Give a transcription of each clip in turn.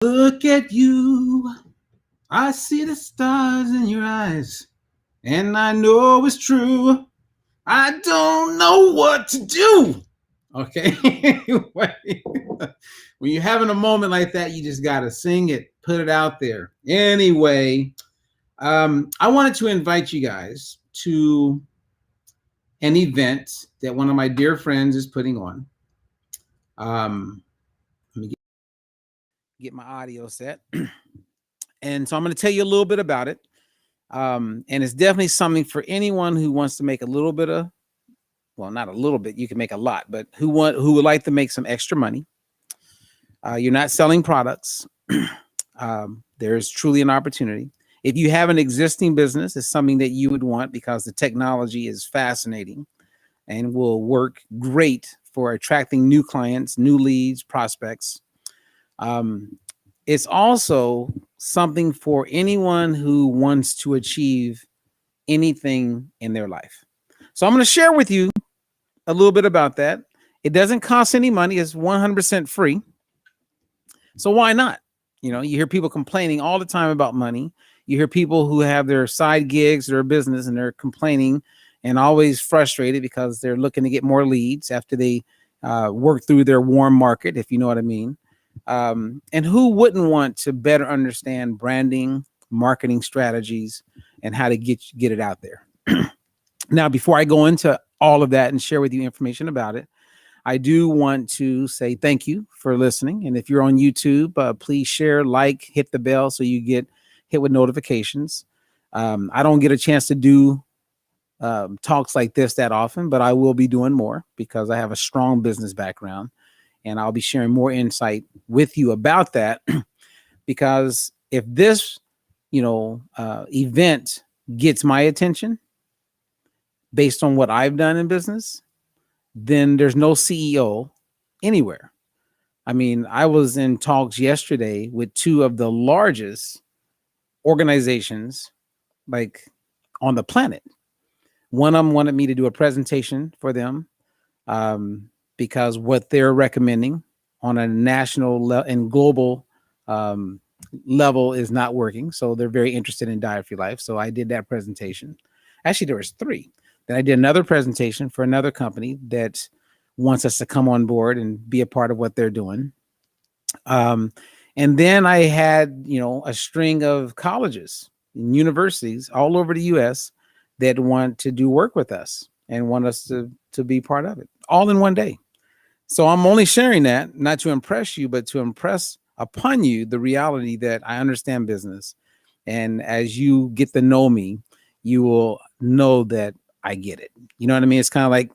Look at you. I see the stars in your eyes, and I know it's true. I don't know what to do. Okay. Anyway, when you're having a moment like that, you just got to sing it, put it out there. Anyway, I wanted to invite you guys to an event that one of my dear friends is putting on. Let me get my audio set. And so I'm going to tell you a little bit about it. And it's definitely something for anyone who wants to make a little bit of, well, not a little bit, you can make a lot, but who would like to make some extra money. You're not selling products. There's truly an opportunity. If you have an existing business, it's something that you would want because the technology is fascinating and will work great for attracting new clients, new leads, prospects. It's also something for anyone who wants to achieve anything in their life. So I'm going to share with you a little bit about that. It doesn't cost any money. It's 100% free. So why not? You know, you hear people complaining all the time about money. You hear people who have their side gigs, their business, and they're complaining and always frustrated because they're looking to get more leads after they work through their warm market, if you know what I mean. And who wouldn't want to better understand branding, marketing strategies, and how to get it out there? Now, before I go into all of that and share with you information about it, I do want to say thank you for listening. And if you're on YouTube, please share, like, hit the bell so you get hit with notifications. I don't get a chance to do talks like this that often, but I will be doing more because I have a strong business background. And I'll be sharing more insight with you about that. Because if this, event gets my attention based on what I've done in business, then there's no CEO anywhere. I mean, I was in talks yesterday with two of the largest organizations like on the planet. One of them wanted me to do a presentation for them. Because what they're recommending on a national and global level is not working. So they're very interested in Diet for Life. So I did that presentation. Actually, there was three. Then I did another presentation for another company that wants us to come on board and be a part of what they're doing. And then I had, a string of colleges and universities all over the U.S. that want to do work with us and want us to be part of it all in one day. So I'm only sharing that, not to impress you, but to impress upon you the reality that I understand business. And as you get to know me, you will know that I get it. You know what I mean? It's kind of like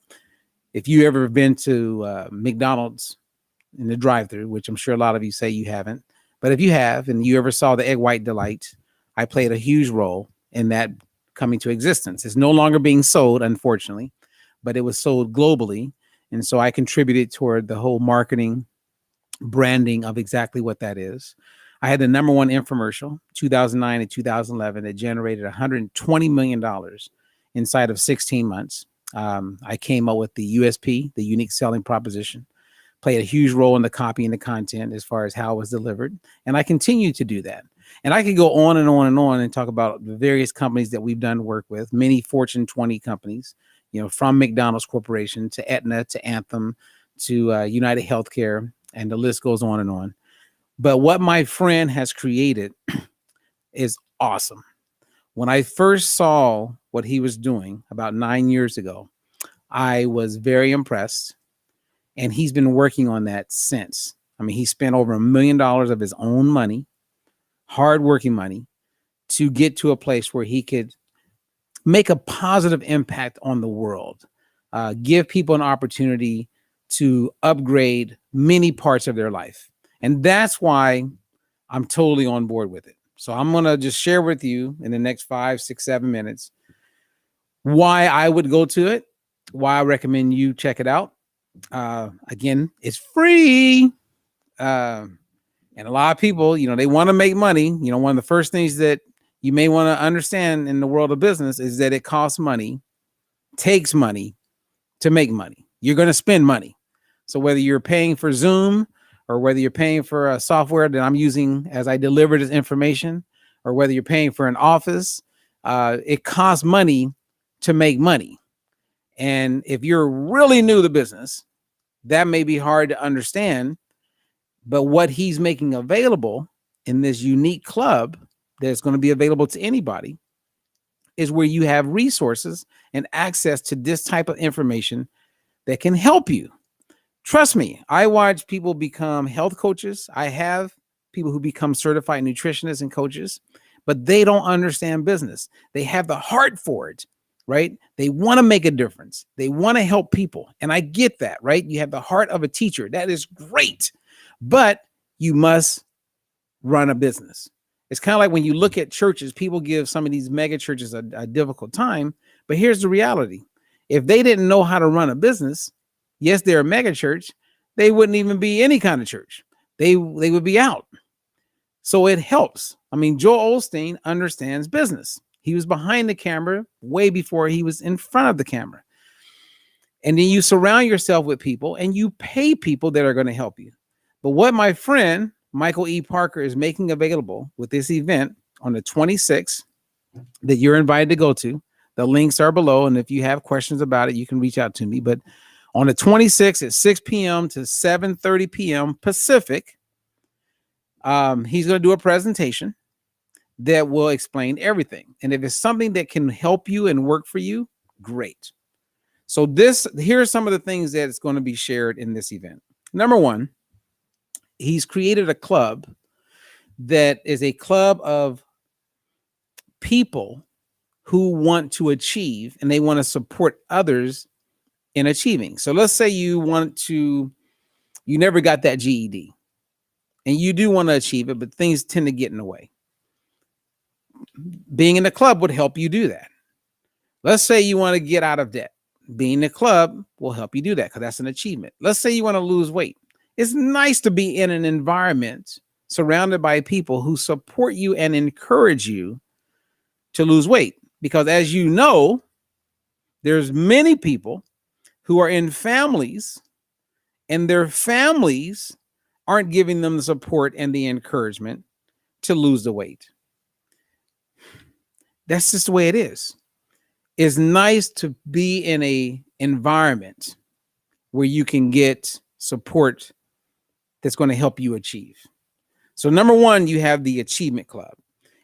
if you ever been to McDonald's in the drive-thru, which I'm sure a lot of you say you haven't. But if you have, and you ever saw the Egg White Delight, I played a huge role in that coming to existence. It's no longer being sold, unfortunately, but it was sold globally. And so I contributed toward the whole marketing, branding of exactly what that is. I had the number one infomercial, 2009 and 2011, that generated $120 million inside of 16 months. I came up with the USP, the unique selling proposition, played a huge role in the copy and the content as far as how it was delivered. And I continue to do that. And I could go on and on and on and talk about the various companies that we've done work with, many Fortune 20 companies, from McDonald's Corporation to Aetna to Anthem to United Healthcare, and the list goes on and on. But what my friend has created is awesome. When I first saw what he was doing about 9 years ago, I was very impressed. And he's been working on that since. I mean, he spent over $1 million of his own money, hardworking money, to get to a place where he could make a positive impact on the world, give people an opportunity to upgrade many parts of their life. And that's why I'm totally on board with it. So I'm going to just share with you in the next 5, 6, 7 minutes why I would go to it, why I recommend you check it out. Again, it's free. And a lot of people, they want to make money. One of the first things that you may want to understand in the world of business is that it costs money, takes money to make money. You're going to spend money. So whether you're paying for Zoom or whether you're paying for a software that I'm using as I deliver this information, or whether you're paying for an office, it costs money to make money. And if you're really new to business, that may be hard to understand. But what he's making available in this unique club that's going to be available to anybody is where you have resources and access to this type of information that can help you. Trust me, I watch people become health coaches. I have people who become certified nutritionists and coaches, but they don't understand business. They have the heart for it, right? They want to make a difference. They want to help people. And I get that, right? You have the heart of a teacher. That is great, but you must run a business. It's kind of like when you look at churches, people give some of these mega churches a difficult time, but here's the reality. If they didn't know how to run a business, yes, they're a mega church, they wouldn't even be any kind of church. They would be out. So it helps. I mean, Joel Osteen understands business. He was behind the camera way before he was in front of the camera. And then you surround yourself with people and you pay people that are going to help you. But what my friend Michael E. Parker is making available with this event on the 26th that you're invited to go to, the links are below. And if you have questions about it, you can reach out to me. But on the 26th at 6 p.m. to 7:30 p.m. Pacific, he's going to do a presentation that will explain everything. And if it's something that can help you and work for you, great. So here are some of the things that is going to be shared in this event. Number one, he's created a club that is a club of people who want to achieve and they want to support others in achieving. So let's say you never got that GED and you do want to achieve it, but things tend to get in the way. Being in the club would help you do that. Let's say you want to get out of debt. Being in the club will help you do that because that's an achievement. Let's say you want to lose weight. It's nice to be in an environment surrounded by people who support you and encourage you to lose weight. Because as you know, there's many people who are in families and their families aren't giving them the support and the encouragement to lose the weight. That's just the way it is. It's nice to be in a environment where you can get support that's going to help you achieve. So number one, you have the Achievement Club.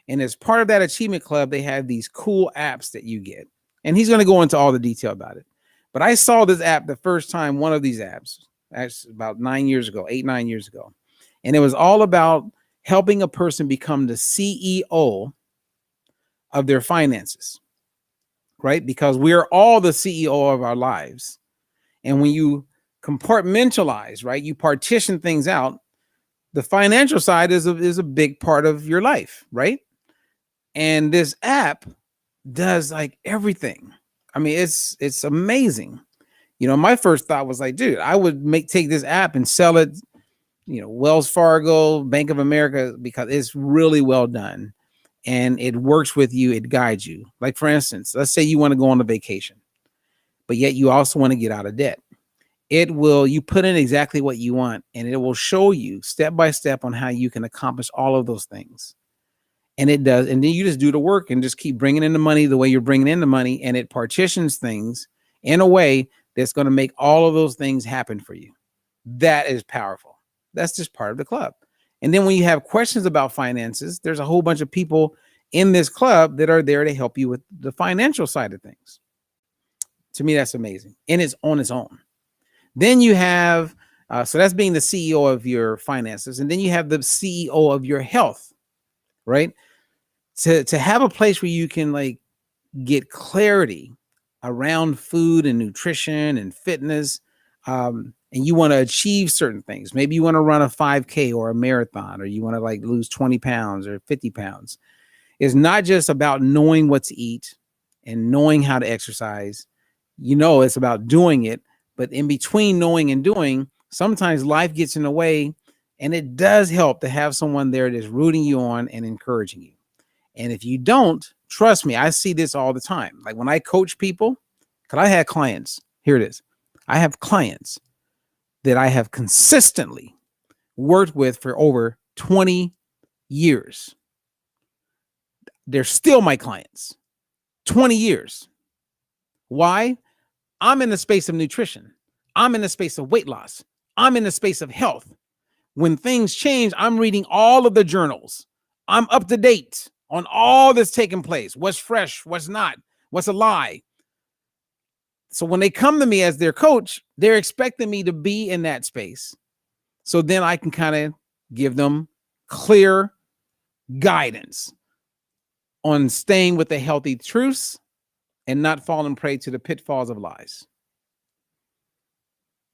And as part of that Achievement Club, they have these cool apps that you get. And he's going to go into all the detail about it. But I saw this app the first time, one of these apps, actually about 9 years ago, 9 years ago. And it was all about helping a person become the CEO of their finances, right? Because we're all the CEO of our lives. And when you compartmentalize, right, you partition things out, the financial side is a big part of your life, right? And this app does like everything. I mean, it's amazing. You know, my first thought was like, dude, I would take this app and sell it, you know, Wells Fargo, Bank of America, because it's really well done and it works with you. It guides you. Like, for instance, let's say you want to go on a vacation, but yet you also want to get out of debt. You put in exactly what you want and it will show you step by step on how you can accomplish all of those things. And it does. And then you just do the work and just keep bringing in the money the way you're bringing in the money. And it partitions things in a way that's going to make all of those things happen for you. That is powerful. That's just part of the club. And then when you have questions about finances, there's a whole bunch of people in this club that are there to help you with the financial side of things. To me, that's amazing. And it's on its own. Then you have, so that's being the CEO of your finances. And then you have the CEO of your health, right? To have a place where you can like get clarity around food and nutrition and fitness. And you want to achieve certain things. Maybe you want to run a 5K or a marathon, or you want to like lose 20 pounds or 50 pounds. It's not just about knowing what to eat and knowing how to exercise. You know, it's about doing it. But in between knowing and doing, sometimes life gets in the way, and it does help to have someone there that's rooting you on and encouraging you. And if you don't, trust me, I see this all the time. Like when I coach people, because I had clients, here it is. I have clients that I have consistently worked with for over 20 years. They're still my clients. 20 years. Why? I'm in the space of nutrition. I'm in the space of weight loss. I'm in the space of health. When things change, I'm reading all of the journals. I'm up to date on all that's taking place. What's fresh, what's not, what's a lie. So when they come to me as their coach, they're expecting me to be in that space. So then I can kind of give them clear guidance on staying with the healthy truths and not falling prey to the pitfalls of lies.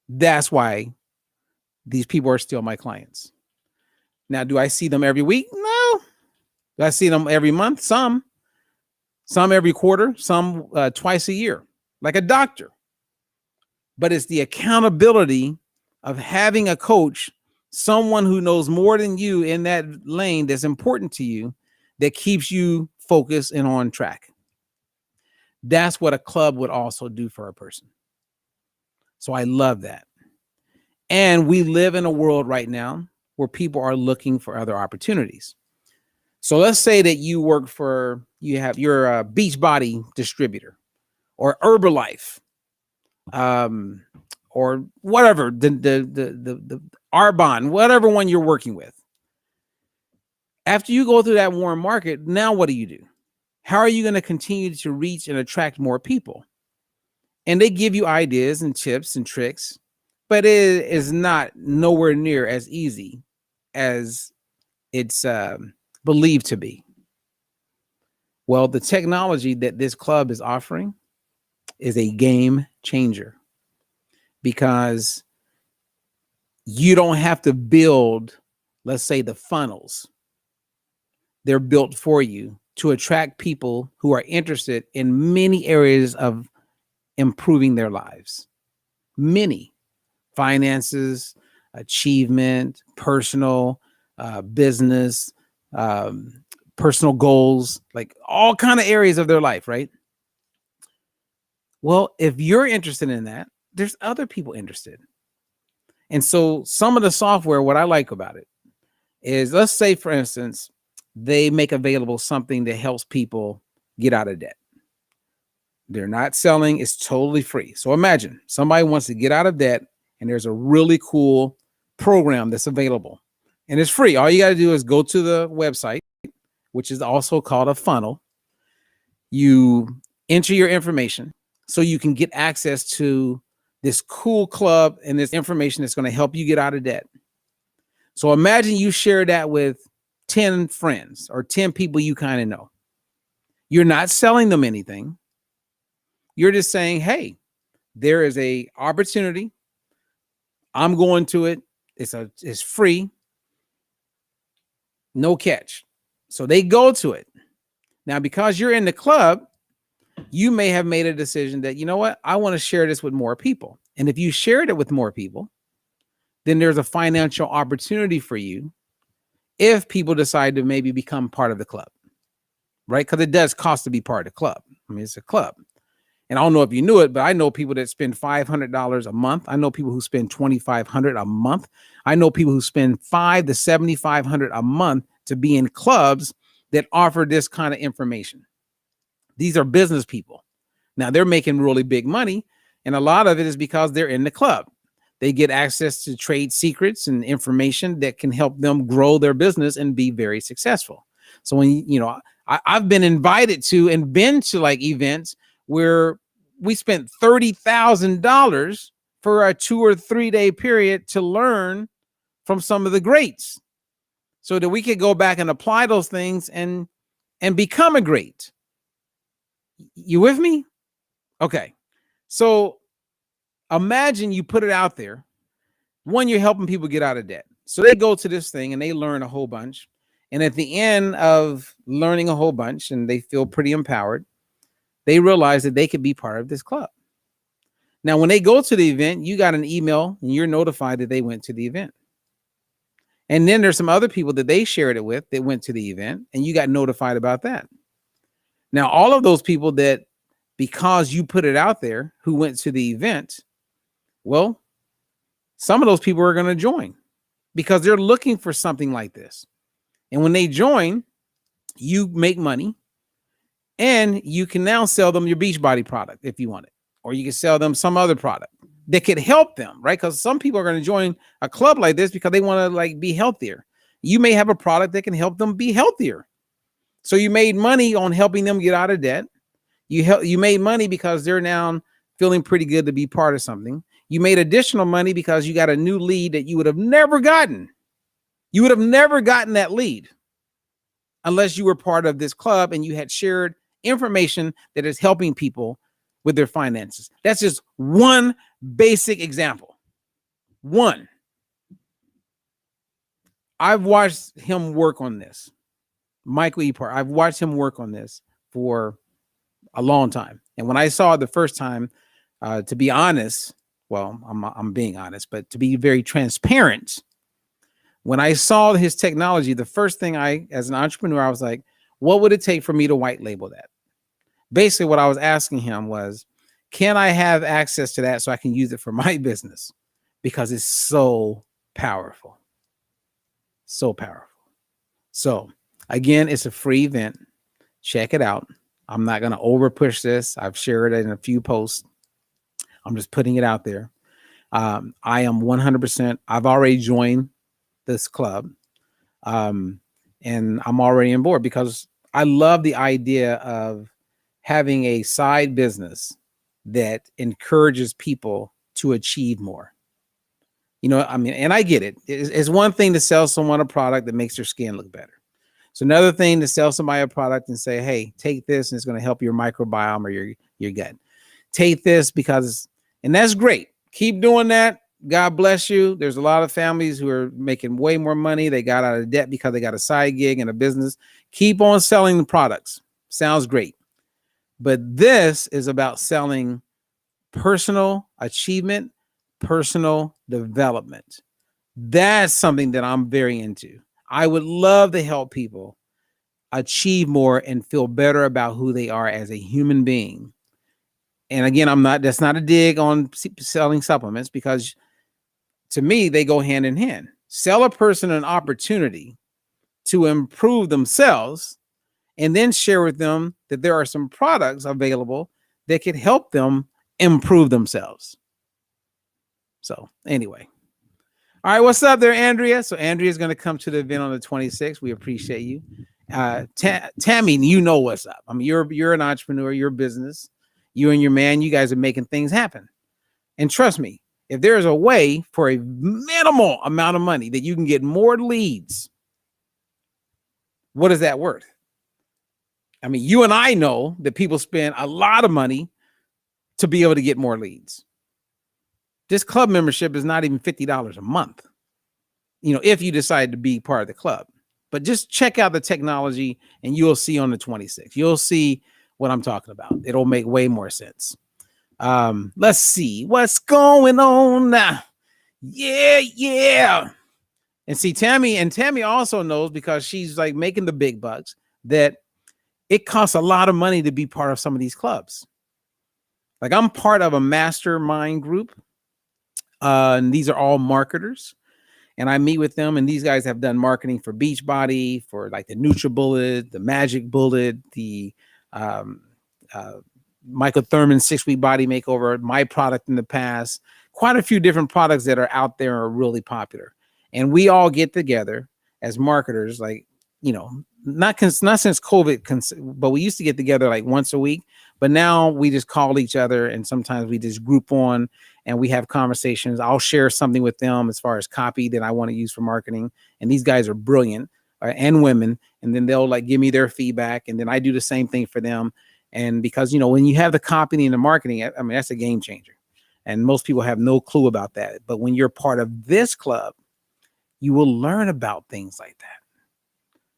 That's why these people are still my clients. Now, do I see them every week? No. Do I see them every month? Some every quarter, some twice a year, like a doctor. But it's the accountability of having a coach, someone who knows more than you in that lane that's important to you, that keeps you focused and on track. That's what a club would also do for a person. So I love that. And we live in a world right now where people are looking for other opportunities. So let's say that you're a Beachbody distributor or Herbalife, or whatever, the Arbonne, whatever one you're working with. After you go through that warm market, now what do? How are you going to continue to reach and attract more people? And they give you ideas and tips and tricks, but it is not nowhere near as easy as it's believed to be. Well, the technology that this club is offering is a game changer, because you don't have to build, let's say, the funnels. They're built for you to attract people who are interested in many areas of improving their lives. Many: finances, achievement, personal, business, personal goals, like all kind of areas of their life, right? Well, if you're interested in that, there's other people interested. And so some of the software, what I like about it is, let's say, for instance, they make available something that helps people get out of debt. They're not selling, it's totally free. So imagine somebody wants to get out of debt, and there's a really cool program that's available, and it's free. All you got to do is go to the website, which is also called a funnel. You enter your information so you can get access to this cool club and this information that's going to help you get out of debt. So imagine you share that with 10 friends or 10 people you kind of know. You're not selling them anything. You're just saying, hey, there is a opportunity. I'm going to it. It's free. No catch. So they go to it. Now, because you're in the club, you may have made a decision that, you know what, I want to share this with more people. And if you shared it with more people, then there's a financial opportunity for you if people decide to maybe become part of the club, right? Because it does cost to be part of the club. I mean, it's a club. And I don't know if you knew it, but I know people that spend $500 a month. I know people who spend $2,500 a month. I know people who spend $500 to $7,500 a month to be in clubs that offer this kind of information. These are business people. Now, they're making really big money, and a lot of it is because they're in the club. They get access to trade secrets and information that can help them grow their business and be very successful. So when, I've been invited to and been to like events where we spent $30,000 for a 2 or 3 day period to learn from some of the greats, so that we could go back and apply those things and become a great. You with me? Okay. So imagine you put it out there. One, you're helping people get out of debt. So they go to this thing and they learn a whole bunch. And at the end of learning a whole bunch, and they feel pretty empowered, they realize that they could be part of this club. Now, when they go to the event, you got an email and you're notified that they went to the event. And then there's some other people that they shared it with that went to the event, and you got notified about that. Now, all of those people that, because you put it out there, who went to the event, well, some of those people are going to join. because they're looking for something like this. And when they join, you make money, and you can now sell them your Beachbody product if you want it, or you can sell them some other product that could help them, right? Because some people are going to join a club like this because they want to like be healthier. You may have a product that can help them be healthier. So you made money on helping them get out of debt. You made money because they're now feeling pretty good to be part of something. You made additional money because you got a new lead that you would have never gotten. You would have never gotten that lead unless you were part of this club and you had shared information that is helping people with their finances. That's just one basic example. One. I've watched him work on this. Michael E. Park. I've watched him work on this for a long time. And when I saw it the first time, to be honest, well, I'm being honest, but to be very transparent, when I saw his technology, the first thing as an entrepreneur, I was like, what would it take for me to white label that? Basically, what I was asking him was, can I have access to that so I can use it for my business? Because it's so powerful. So powerful. So again, it's a free event. Check it out. I'm not going to over push this. I've shared it in a few posts. I'm just putting it out there. I am 100%. I've already joined this club. And I'm already on board because I love the idea of having a side business that encourages people to achieve more. You know, I mean, and I get it. It's one thing to sell someone a product that makes their skin look better. It's another thing to sell somebody a product and say, hey, take this and it's going to help your microbiome or your gut. Take this because, and that's great. Keep doing that. God bless you. There's a lot of families who are making way more money. They got out of debt because they got a side gig and a business. Keep on selling the products. Sounds great. But this is about selling personal achievement, personal development. That's something that I'm very into. I would love to help people achieve more and feel better about who they are as a human being. And again, that's not a dig on selling supplements because to me, they go hand in hand. Sell a person an opportunity to improve themselves and then share with them that there are some products available that can help them improve themselves. So anyway. All right, what's up there, Andrea? So Andrea is going to come to the event on the 26th. We appreciate you. Tammy, you know what's up. I mean, you're an entrepreneur, your business, you and your man, you guys are making things happen. And trust me, if there's a way for a minimal amount of money that you can get more leads, what is that worth? I mean, you and I know that people spend a lot of money to be able to get more leads. This club membership is not even $50 a month, you know, if you decide to be part of the club. But just check out the technology and you'll see on the 26th. You'll see what I'm talking about. It'll make way more sense. Let's see what's going on now. Yeah. And see, Tammy also knows because she's like making the big bucks that it costs a lot of money to be part of some of these clubs. Like I'm part of a mastermind group. And these are all marketers. And I meet with them, and these guys have done marketing for Beachbody, for like the NutriBullet, the Magic Bullet, the Michael Thurman 6-week body makeover, my product in the past, quite a few different products that are out there are really popular. And we all get together as marketers, like, you know, not since COVID, but we used to get together like once a week. But now we just call each other and sometimes we just group on and we have conversations. I'll share something with them as far as copy that I want to use for marketing. And these guys are brilliant and women. And then they'll like give me their feedback. And then I do the same thing for them. And because, you know, when you have the copy and the marketing, I mean, that's a game changer. And most people have no clue about that. But when you're part of this club, you will learn about things like that.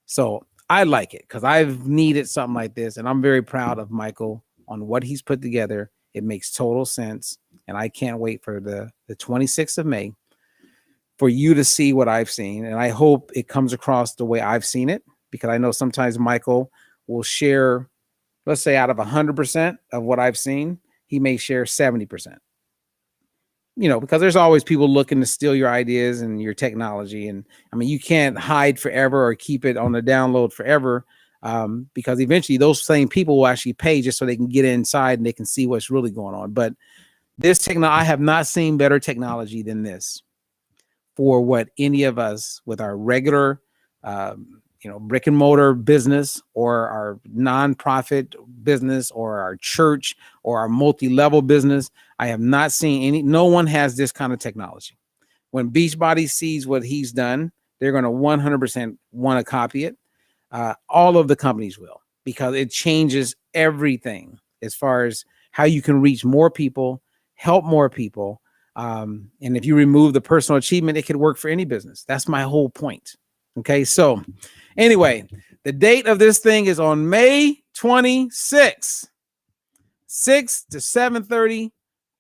So I like it because I've needed something like this. And I'm very proud of Michael on what he's put together. It makes total sense. And I can't wait for the 26th of May for you to see what I've seen. And I hope it comes across the way I've seen it, because I know sometimes Michael will share, let's say out of 100% of what I've seen, he may share 70%. because there's always people looking to steal your ideas and your technology. And I mean, you can't hide forever or keep it on the download forever, because eventually those same people will actually pay just so they can get inside and they can see what's really going on. But I have not seen better technology than this for what any of us with our regular, brick and mortar business or our nonprofit business or our church or our multi-level business. I have not seen no one has this kind of technology. When Beachbody sees what he's done, they're going to 100% want to copy it. All of the companies will, because it changes everything as far as how you can reach more people, help more people. And if you remove the personal achievement, it could work for any business. That's my whole point. Okay. So anyway, the date of this thing is on May 26th, 6 to 7:30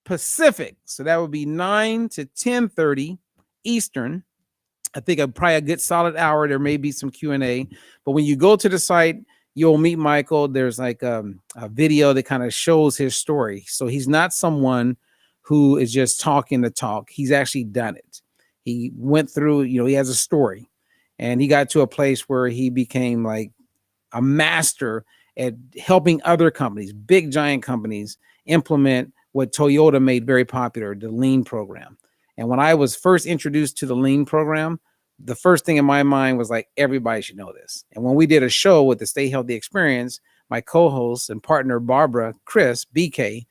Pacific. So that would be 9 to 10:30 Eastern. I think probably a good solid hour. There may be some Q&A, but when you go to the site, you'll meet Michael. There's like a video that kind of shows his story. So he's not someone who is just talking the talk. He's actually done it. He went through, he has a story, and he got to a place where he became like a master at helping other companies, big giant companies, implement what Toyota made very popular, the Lean program. And when I was first introduced to the Lean program, the first thing in my mind was like, everybody should know this. And when we did a show with the Stay Healthy Experience, my co-host and partner, Barbara Chris, BK,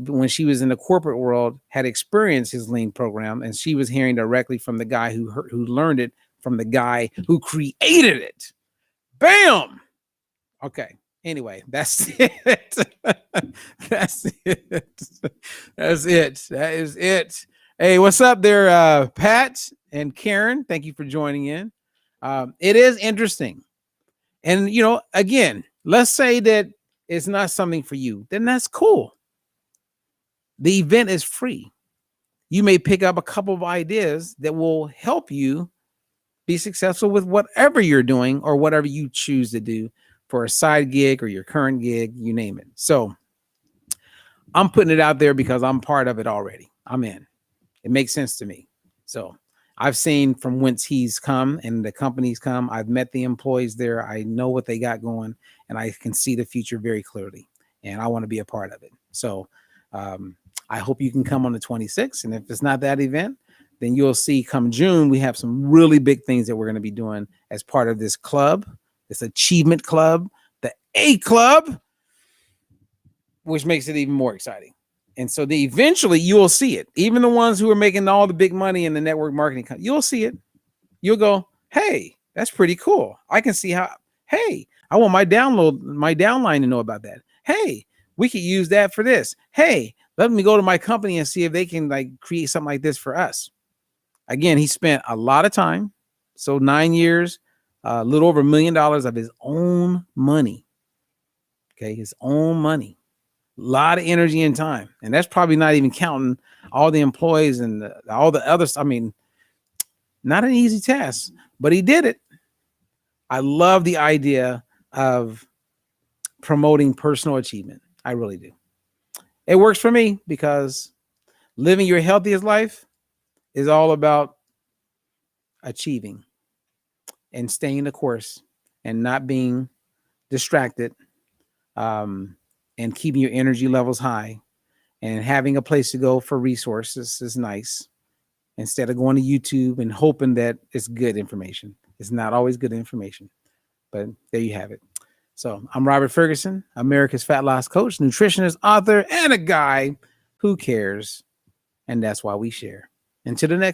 when she was in the corporate world, had experienced his Lean program, and she was hearing directly from the guy who learned it from the guy who created it. Bam! Okay. Anyway, that's it. That's it. That's it. That is it. Hey, what's up there, Pat and Karen? Thank you for joining in. It is interesting. And, again, let's say that it's not something for you. Then that's cool. The event is free. You may pick up a couple of ideas that will help you be successful with whatever you're doing or whatever you choose to do for a side gig or your current gig, you name it. So I'm putting it out there because I'm part of it already. I'm in. It makes sense to me. So I've seen from whence he's come and the company's come. I've met the employees there. I know what they got going, and I can see the future very clearly, and I want to be a part of it. So I hope you can come on the 26th. And if it's not that event, then you'll see come June, we have some really big things that we're going to be doing as part of this club, this achievement club, the A Club, which makes it even more exciting. And so eventually you will see it. Even the ones who are making all the big money in the network marketing, you'll see it. You'll go, hey, that's pretty cool. I can see how, hey, I want my downline to know about that. Hey, we could use that for this. Hey, let me go to my company and see if they can create something like this for us. Again, he spent a lot of time. So 9 years, a little over $1 million of his own money. Okay, his own money. A lot of energy and time. And that's probably not even counting all the employees and all the others. I mean, not an easy task, but he did it. I love the idea of promoting personal achievement. I really do. It works for me because living your healthiest life is all about achieving and staying the course and not being distracted, and keeping your energy levels high, and having a place to go for resources is nice instead of going to YouTube and hoping that it's good information. It's not always good information, but there you have it. So I'm Robert Ferguson, America's Fat Loss Coach, nutritionist, author, and a guy who cares. And that's why we share. Until the next